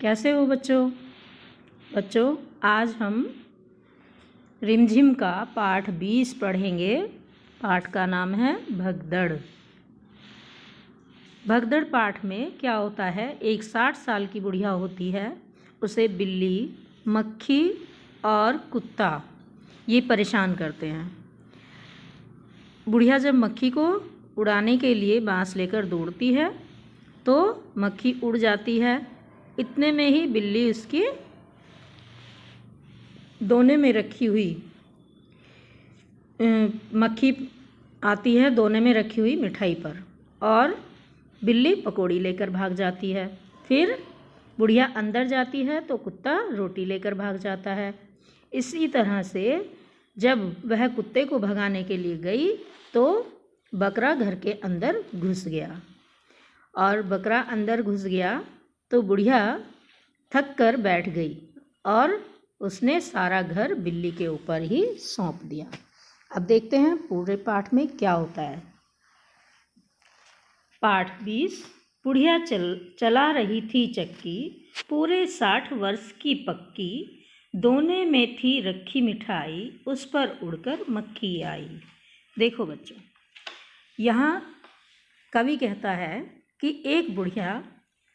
कैसे हो बच्चों आज हम रिमझिम का पाठ 20 पढ़ेंगे। पाठ का नाम है भगदड़। भगदड़ पाठ में क्या होता है, एक 60 साल की बुढ़िया होती है, उसे बिल्ली, मक्खी और कुत्ता ये परेशान करते हैं। बुढ़िया जब मक्खी को उड़ाने के लिए बांस लेकर दौड़ती है तो मक्खी उड़ जाती है। इतने में ही बिल्ली उसकी दोने में रखी हुई मक्खी आती है दोने में रखी हुई मिठाई पर, और बिल्ली पकौड़ी लेकर भाग जाती है। फिर बुढ़िया अंदर जाती है तो कुत्ता रोटी लेकर भाग जाता है। इसी तरह से जब वह कुत्ते को भगाने के लिए गई तो बकरा घर के अंदर घुस गया, और बकरा अंदर घुस गया तो बुढ़िया थक कर बैठ गई और उसने सारा घर बिल्ली के ऊपर ही सौंप दिया। अब देखते हैं पूरे पाठ में क्या होता है। पाठ 20। बुढ़िया चला रही थी चक्की, पूरे 60 वर्ष की पक्की, दोने में थी रखी मिठाई, उस पर उड़कर मक्खी आई। देखो बच्चों, यहाँ कवि कहता है कि एक बुढ़िया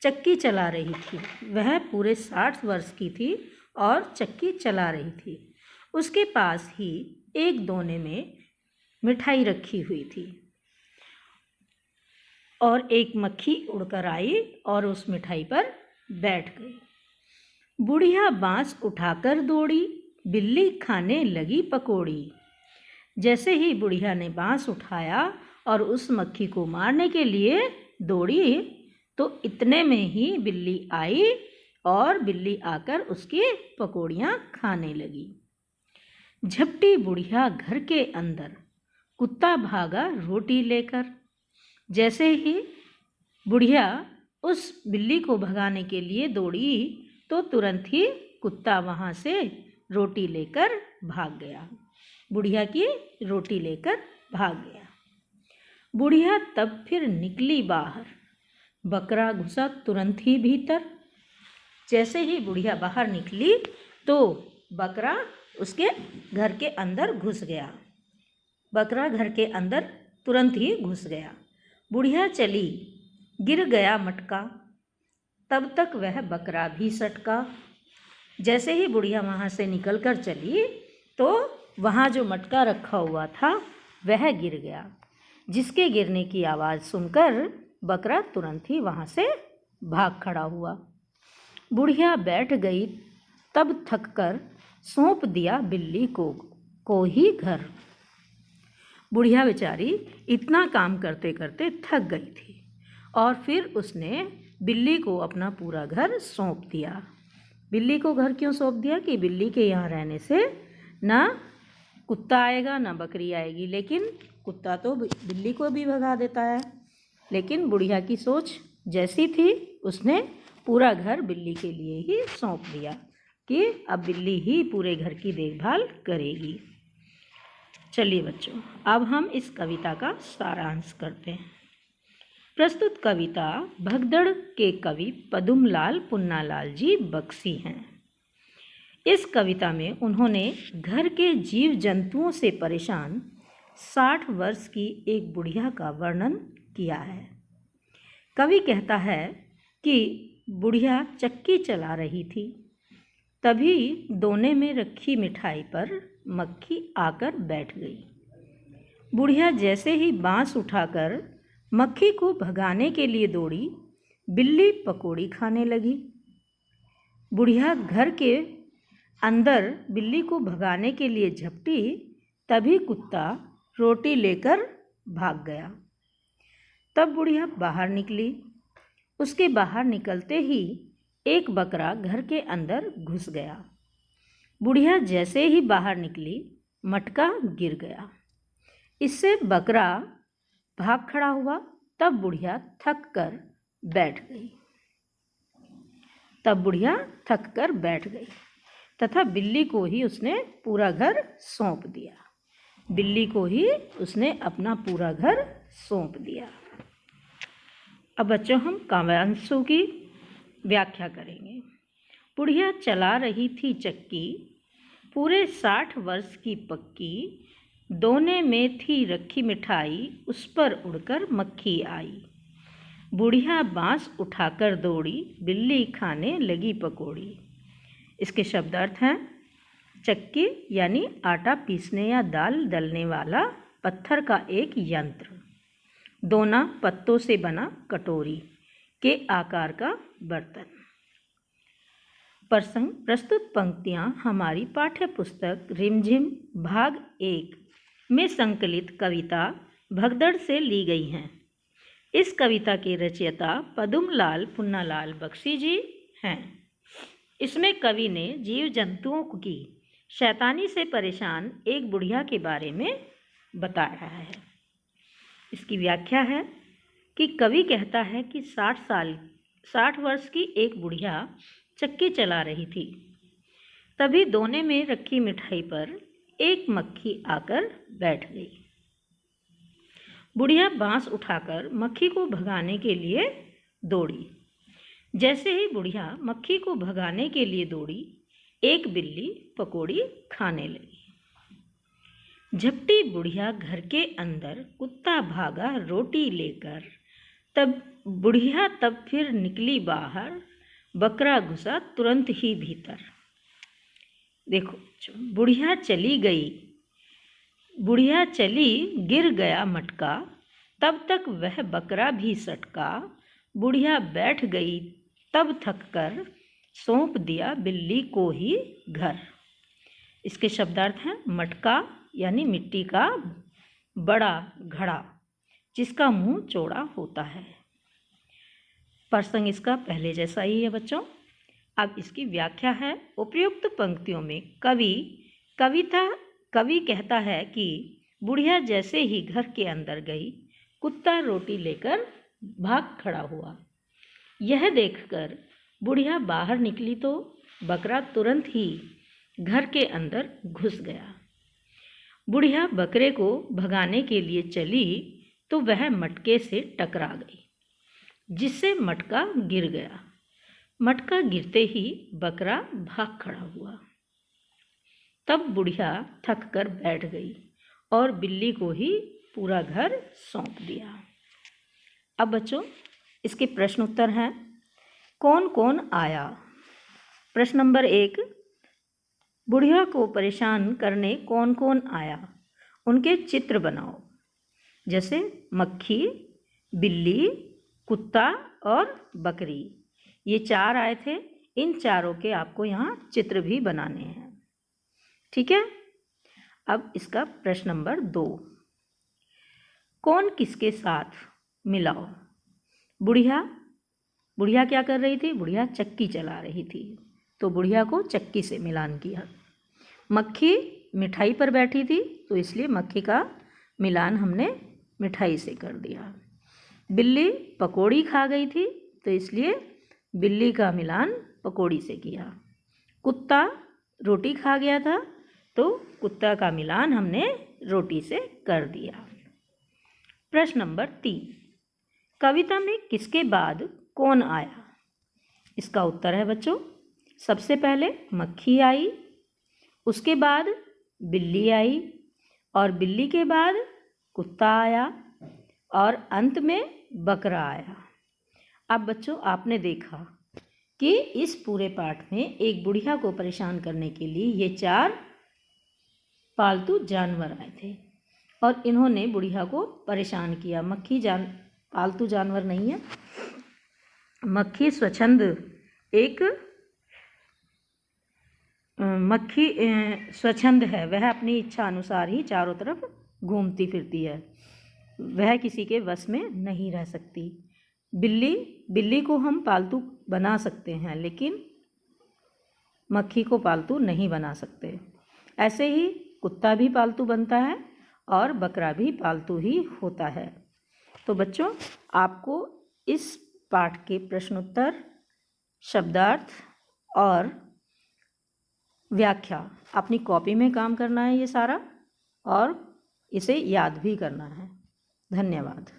चक्की चला रही थी। वह पूरे 60 वर्ष की थी और चक्की चला रही थी। उसके पास ही एक दोने में मिठाई रखी हुई थी और एक मक्खी उड़कर आई और उस मिठाई पर बैठ गई। बुढ़िया बांस उठाकर दौड़ी, बिल्ली खाने लगी पकौड़ी। जैसे ही बुढ़िया ने बांस उठाया और उस मक्खी को मारने के लिए दौड़ी तो इतने में ही बिल्ली आई और बिल्ली आकर उसकी पकौड़ियाँ खाने लगी। झपटी बुढ़िया घर के अंदर, कुत्ता भागा रोटी लेकर। जैसे ही बुढ़िया उस बिल्ली को भगाने के लिए दौड़ी तो तुरंत ही कुत्ता वहाँ से रोटी लेकर भाग गया। बुढ़िया की रोटी लेकर भाग गया। बुढ़िया तब फिर निकली बाहर, बकरा घुसा तुरंत ही भीतर। जैसे ही बुढ़िया बाहर निकली तो बकरा उसके घर के अंदर घुस गया। बकरा घर के अंदर तुरंत ही घुस गया। बुढ़िया चली, गिर गया मटका, तब तक वह बकरा भी सटका। जैसे ही बुढ़िया वहाँ से निकल कर चली तो वहाँ जो मटका रखा हुआ था वह गिर गया, जिसके गिरने की आवाज़ सुनकर बकरा तुरंत ही वहाँ से भाग खड़ा हुआ। बुढ़िया बैठ गई, तब थककर सौंप दिया बिल्ली को ही घर। बुढ़िया बेचारी इतना काम करते करते थक गई थी और फिर उसने बिल्ली को अपना पूरा घर सौंप दिया। बिल्ली को घर क्यों सौंप दिया कि बिल्ली के यहाँ रहने से ना कुत्ता आएगा ना बकरी आएगी, लेकिन कुत्ता तो बिल्ली को भी भगा देता है। लेकिन बुढ़िया की सोच जैसी थी, उसने पूरा घर बिल्ली के लिए ही सौंप दिया कि अब बिल्ली ही पूरे घर की देखभाल करेगी। चलिए बच्चों, अब हम इस कविता का सारांश करते हैं। प्रस्तुत कविता भगदड़ के कवि पदुमलाल पुन्नालाल जी बक्सी हैं। इस कविता में उन्होंने घर के जीव जंतुओं से परेशान 60 वर्ष की एक बुढ़िया का वर्णन किया है। कवि कहता है कि बुढ़िया चक्की चला रही थी, तभी दोने में रखी मिठाई पर मक्खी आकर बैठ गई। बुढ़िया जैसे ही बांस उठाकर मक्खी को भगाने के लिए दौड़ी, बिल्ली पकौड़ी खाने लगी। बुढ़िया घर के अंदर बिल्ली को भगाने के लिए झपटी, तभी कुत्ता रोटी लेकर भाग गया। तब बुढ़िया बाहर निकली। उसके बाहर निकलते ही एक बकरा घर के अंदर घुस गया। बुढ़िया जैसे ही बाहर निकली, मटका गिर गया। इससे बकरा भाग खड़ा हुआ। तब बुढ़िया थक कर बैठ गई तथा बिल्ली को ही उसने पूरा घर सौंप दिया। बिल्ली को ही उसने अपना पूरा घर सौंप दिया। अब बच्चों हम काव्यांशों की व्याख्या करेंगे। बुढ़िया चला रही थी चक्की, पूरे 60 वर्ष की पक्की। दोने में थी रखी मिठाई, उस पर उड़कर मक्खी आई। बुढ़िया बांस उठाकर दौड़ी, बिल्ली खाने लगी पकौड़ी। इसके शब्दार्थ हैं, चक्की यानी आटा पीसने या दाल दलने वाला पत्थर का एक यंत्र। दोना पत्तों से बना कटोरी के आकार का बर्तन। प्रसंग प्रस्तुत पंक्तियाँ हमारी पाठ्य पुस्तक रिमझिम भाग 1 में संकलित कविता भगदड़ से ली गई हैं। इस कविता के रचयिता पदुमलाल पुन्नालाल बख्शी जी हैं। इसमें कवि ने जीव जंतुओं की शैतानी से परेशान एक बुढ़िया के बारे में बताया है। इसकी व्याख्या है कि कवि कहता है कि 60 वर्ष की एक बुढ़िया चक्की चला रही थी। तभी दोने में रखी मिठाई पर एक मक्खी आकर बैठ गई। बुढ़िया बांस उठाकर मक्खी को भगाने के लिए दौड़ी। जैसे ही बुढ़िया मक्खी को भगाने के लिए दौड़ी, एक बिल्ली पकौड़ी खाने लगी। झपटी बुढ़िया घर के अंदर, कुत्ता भागा रोटी लेकर। तब बुढ़िया फिर निकली बाहर, बकरा घुसा तुरंत ही भीतर। देखो, बुढ़िया चली गई, बुढ़िया चली गिर गया मटका, तब तक वह बकरा भी सटका। बुढ़िया बैठ गई तब थक कर, सौंप दिया बिल्ली को ही घर। इसके शब्दार्थ हैं, मटका यानी मिट्टी का बड़ा घड़ा जिसका मुंह चौड़ा होता है। प्रसंग इसका पहले जैसा ही है बच्चों। अब इसकी व्याख्या है। उपयुक्त पंक्तियों में कवि कहता है कि बुढ़िया जैसे ही घर के अंदर गई, कुत्ता रोटी लेकर भाग खड़ा हुआ। यह देखकर बुढ़िया बाहर निकली तो बकरा तुरंत ही घर के अंदर घुस गया। बुढ़िया बकरे को भगाने के लिए चली तो वह मटके से टकरा गई, जिससे मटका गिर गया। मटका गिरते ही बकरा भाग खड़ा हुआ। तब बुढ़िया थक कर बैठ गई और बिल्ली को ही पूरा घर सौंप दिया। अब बच्चों, इसके प्रश्न उत्तर हैं। कौन कौन आया? प्रश्न नंबर 1, बुढ़िया को परेशान करने कौन कौन आया, उनके चित्र बनाओ। जैसे मक्खी, बिल्ली, कुत्ता और बकरी, ये 4 आए थे। इन चारों के आपको यहाँ चित्र भी बनाने हैं। ठीक है। अब इसका प्रश्न नंबर 2, कौन किसके साथ मिलाओ। बुढ़िया क्या कर रही थी? बुढ़िया चक्की चला रही थी, तो बुढ़िया को चक्की से मिलान किया। मक्खी मिठाई पर बैठी थी, तो इसलिए मक्खी का मिलान हमने मिठाई से कर दिया। बिल्ली पकौड़ी खा गई थी, तो इसलिए बिल्ली का मिलान पकौड़ी से किया। कुत्ता रोटी खा गया था, तो कुत्ता का मिलान हमने रोटी से कर दिया। प्रश्न नंबर 3, कविता में किसके बाद कौन आया? इसका उत्तर है बच्चों, सबसे पहले मक्खी आई, उसके बाद बिल्ली आई, और बिल्ली के बाद कुत्ता आया, और अंत में बकरा आया। अब बच्चों, आपने देखा कि इस पूरे पाठ में एक बुढ़िया को परेशान करने के लिए ये 4 पालतू जानवर आए थे और इन्होंने बुढ़िया को परेशान किया। मक्खी पालतू जानवर नहीं है। मक्खी स्वच्छंद है, वह अपनी इच्छा अनुसार ही चारों तरफ घूमती फिरती है, वह किसी के वश में नहीं रह सकती। बिल्ली को हम पालतू बना सकते हैं, लेकिन मक्खी को पालतू नहीं बना सकते। ऐसे ही कुत्ता भी पालतू बनता है और बकरा भी पालतू ही होता है। तो बच्चों, आपको इस पाठ के प्रश्नोत्तर, शब्दार्थ और व्याख्या अपनी कॉपी में काम करना है ये सारा, और इसे याद भी करना है। धन्यवाद।